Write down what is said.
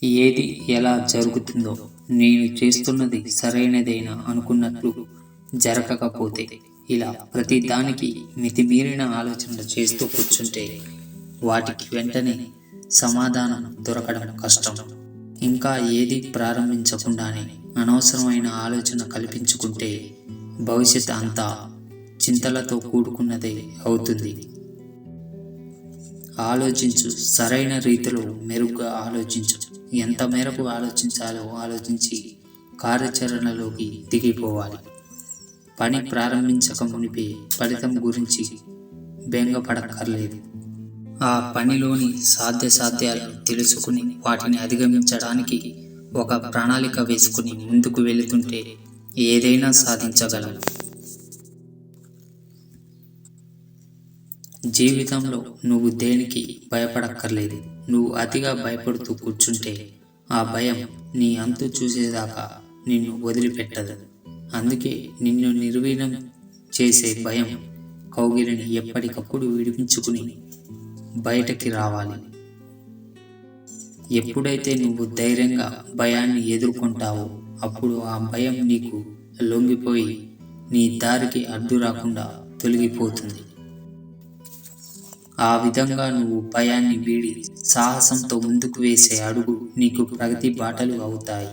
ఏది ఎలా జరుగుతుందో, నేను చేస్తున్నది సరైనదేనా అనుకున్నట్లు జరగకపోతే, ఇలా ప్రతి దానికి మితిమీరిన ఆలోచనలు చేస్తూ కూర్చుంటే వాటికి వెంటనే సమాధానం దొరకడం కష్టం. ఇంకా ఏది ప్రారంభించకుండానే అనవసరమైన ఆలోచన కల్పించుకుంటే భవిష్యత్ అంతా చింతలతో కూడుకున్నదే అవుతుంది. ఆలోచించు, సరైన రీతిలో మెరుగ్గా ఆలోచించు. ఎంత మేరకు ఆలోచించాలో ఆలోచించి కార్యాచరణలోకి దిగిపోవాలి. పని ప్రారంభించక మునిపే ఫలితం గురించి బెంగపడక్కర్లేదు. ఆ పనిలోని సాధ్యాసాధ్యాలను తెలుసుకుని వాటిని అధిగమించడానికి ఒక ప్రణాళిక వేసుకుని ముందుకు వెళుతుంటే ఏదైనా సాధించగలం. జీవితంలో నువ్వు దేనికి భయపడక్కర్లేదు. నువ్వు అతిగా భయపడుతూ కూర్చుంటే ఆ భయం నీ అంతు చూసేదాకా నిన్ను వదిలిపెట్టదు. అందుకే నిన్ను నిర్వీర్యం చేసే భయం కౌగిలిని ఎప్పటికప్పుడు విడిపించుకుని బయటకి రావాలి. ఎప్పుడైతే నువ్వు ధైర్యంగా భయాన్ని ఎదుర్కొంటావో అప్పుడు ఆ భయం నీకు లొంగిపోయి నీ దారికి అడ్డు రాకుండా తొలగిపోతుంది. ఆ విధంగా నువ్వు భయాన్ని వీడి సాహసంతో ముందుకు వేసే అడుగు నీకు ప్రగతి బాటలు అవుతాయి.